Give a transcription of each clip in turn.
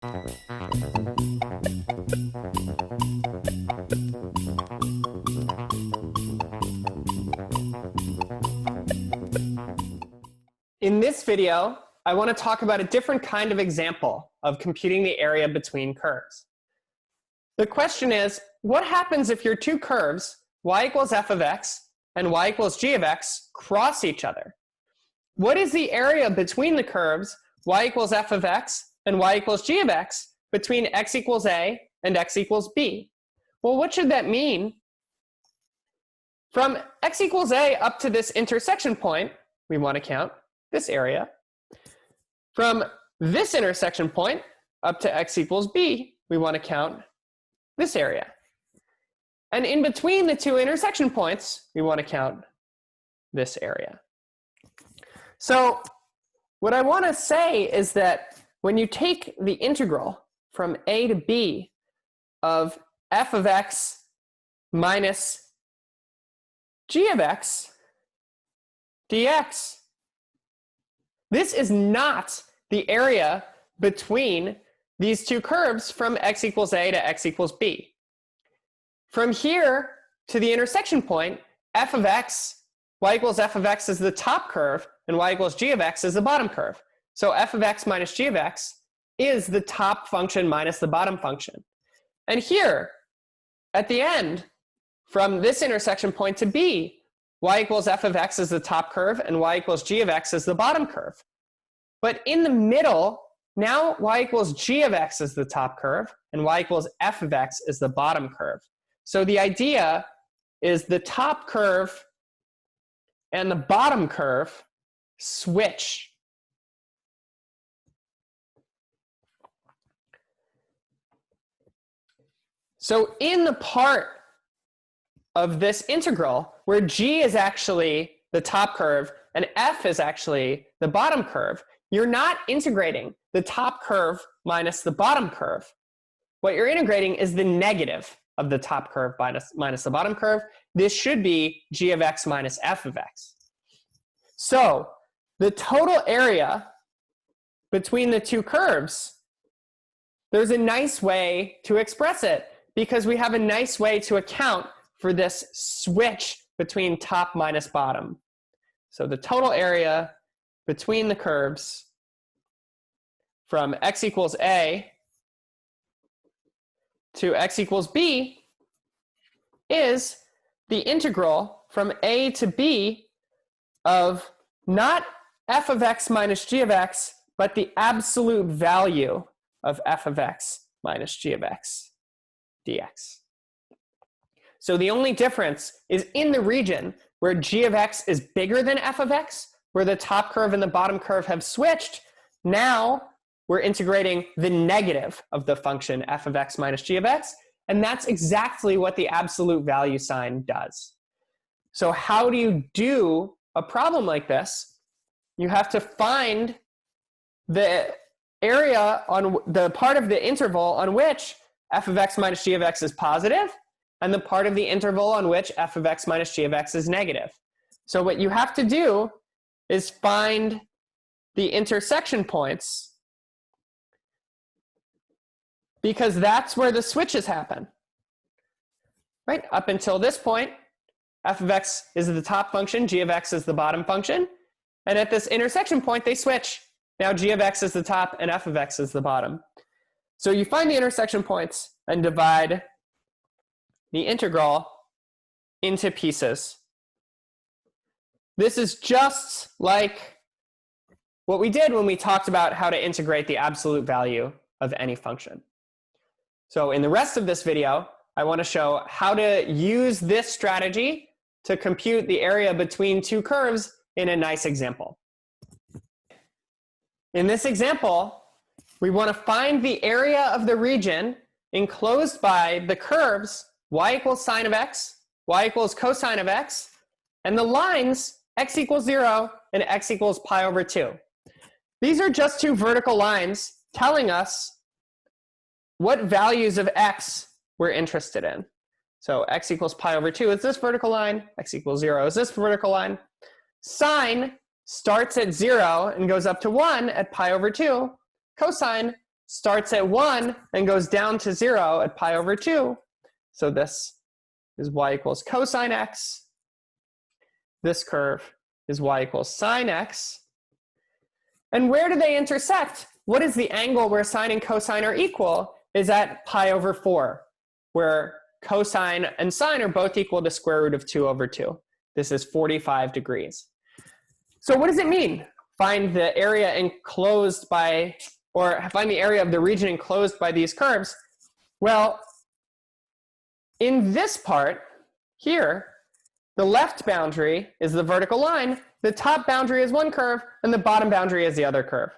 In this video, I want to talk about a different kind of example of computing the area between curves. The question is, what happens if your two curves, y equals f of x and y equals g of x, cross each other? What is the area between the curves y equals f of x and y equals g of x between x equals a and x equals b? Well, what should that mean? From x equals a up to this intersection point, we want to count this area. From this intersection point up to x equals b, we want to count this area. And in between the two intersection points, we want to count this area. So what I want to say is that when you take the integral from a to b of f of x minus g of x dx, this is not the area between these two curves from x equals a to x equals b. From here to the intersection point, f of x, y equals f of x is the top curve, and y equals g of x is the bottom curve. So f of x minus g of x is the top function minus the bottom function. And here, at the end, from this intersection point to b, y equals f of x is the top curve, and y equals g of x is the bottom curve. But in the middle, now y equals g of x is the top curve, and y equals f of x is the bottom curve. So the idea is the top curve and the bottom curve switch. So in the part of this integral where g is actually the top curve and f is actually the bottom curve, you're not integrating the top curve minus the bottom curve. What you're integrating is the negative of the top curve minus the bottom curve. This should be g of x minus f of x. So the total area between the two curves, there's a nice way to express it because we have a nice way to account for this switch between top minus bottom. So the total area between the curves from x equals a to x equals b is the integral from a to b of not f of x minus g of x, but the absolute value of f of x minus g of x dx. So the only difference is in the region where g of x is bigger than f of x, where the top curve and the bottom curve have switched. Now we're integrating the negative of the function f of x minus g of x, and that's exactly what the absolute value sign does. So how do you do a problem like this? You have to find the area on the part of the interval on which f of x minus g of x is positive, and the part of the interval on which f of x minus g of x is negative. So what you have to do is find the intersection points, because that's where the switches happen. Right? Up until this point, f of x is the top function, g of x is the bottom function. And at this intersection point, they switch. Now g of x is the top and f of x is the bottom. So you find the intersection points and divide the integral into pieces. This is just like what we did when we talked about how to integrate the absolute value of any function. So in the rest of this video, I want to show how to use this strategy to compute the area between two curves in a nice example. In this example, we want to find the area of the region enclosed by the curves y equals sine of x, y equals cosine of x, and the lines x equals 0 and x equals pi over 2. These are just two vertical lines telling us what values of x we're interested in. So x equals pi over 2 is this vertical line, x equals 0 is this vertical line. Sine starts at 0 and goes up to 1 at pi over 2. Cosine starts at 1 and goes down to 0 at pi over 2. So this is y equals cosine x. This curve is y equals sine x. And where do they intersect? What is the angle where sine and cosine are equal? Is at pi over 4, where cosine and sine are both equal to square root of 2 over 2. This is 45 degrees. So what does it mean? Find the area enclosed by, or find the area of the region enclosed by these curves. Well, in this part here, the left boundary is the vertical line, the top boundary is one curve, and the bottom boundary is the other curve.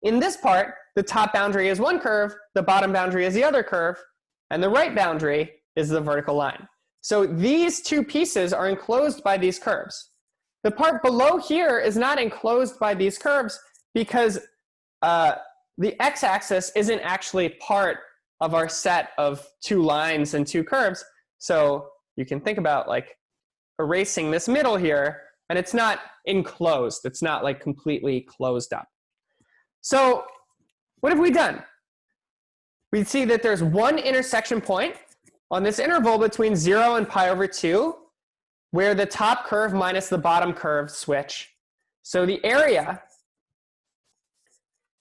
In this part, the top boundary is one curve, the bottom boundary is the other curve, and the right boundary is the vertical line. So these two pieces are enclosed by these curves. The part below here is not enclosed by these curves because the x-axis isn't actually part of our set of two lines and two curves. So you can think about like erasing this middle here, and it's not enclosed. It's not like completely closed up. So what have we done? We see that there's one intersection point on this interval between 0 and pi over 2, where the top curve minus the bottom curve switch. So the area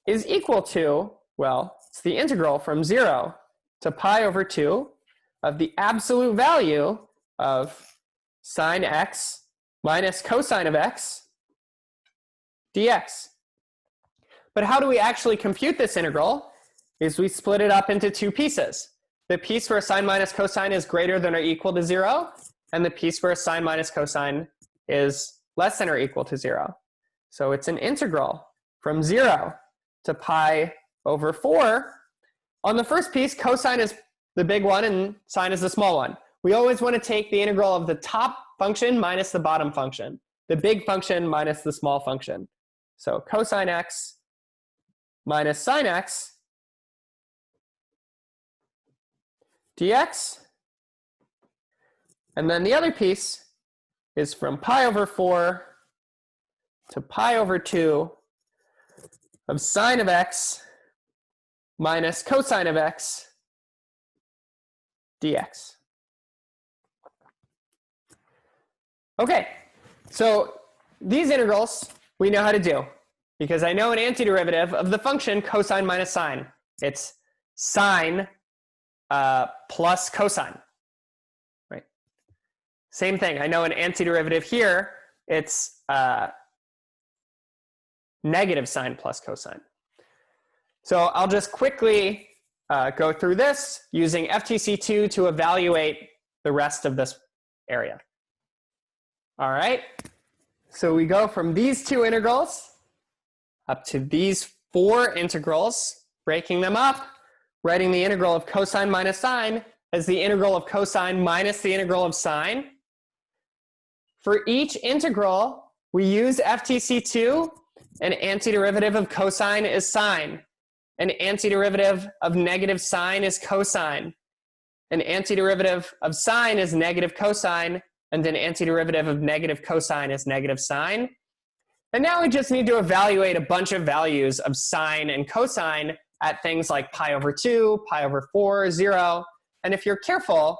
is equal to, well, it's the integral from 0 to pi over 2 of the absolute value of sine x minus cosine of x dx. But how do we actually compute this integral? Is we split it up into two pieces. The piece where sine minus cosine is greater than or equal to 0, and the piece where sine minus cosine is less than or equal to 0. So it's an integral from 0 to pi over 4. On the first piece, cosine is the big one and sine is the small one. We always want to take the integral of the top function minus the bottom function, the big function minus the small function. So cosine x minus sine x dx. And then the other piece is from pi over 4 to pi over 2 of sine of x minus cosine of x dx. Okay, so these integrals we know how to do because I know an antiderivative of the function cosine minus sine. It's sine plus cosine. Right? Same thing. I know an antiderivative here. It's negative sine plus cosine. So I'll just quickly go through this using FTC2 to evaluate the rest of this area. All right. So we go from these two integrals up to these four integrals, breaking them up, writing the integral of cosine minus sine as the integral of cosine minus the integral of sine. For each integral, we use FTC2. An antiderivative of cosine is sine. An antiderivative of negative sine is cosine. An antiderivative of sine is negative cosine, and an antiderivative of negative cosine is negative sine. And now we just need to evaluate a bunch of values of sine and cosine at things like pi over 2, pi over 4, 0. And if you're careful,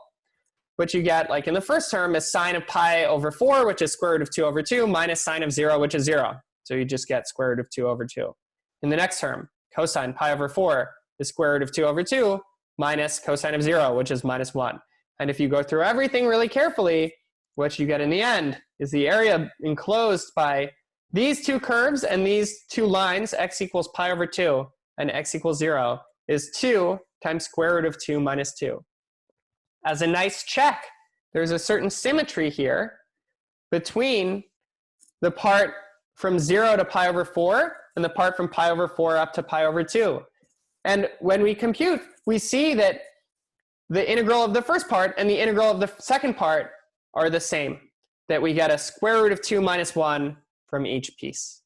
what you get, like in the first term, is sine of pi over 4, which is square root of 2 over 2, minus sine of 0, which is 0. So you just get square root of 2 over 2. In the next term, cosine pi over 4 is square root of 2 over 2 minus cosine of 0, which is minus 1. And if you go through everything really carefully, what you get in the end is the area enclosed by these two curves and these two lines, x equals pi over 2 and x equals 0, is 2 times square root of 2 minus 2. As a nice check, there's a certain symmetry here between the part from 0 to pi over 4 and the part from pi over 4 up to pi over 2. And when we compute, we see that the integral of the first part and the integral of the second part are the same, that we get a square root of 2 minus 1 from each piece.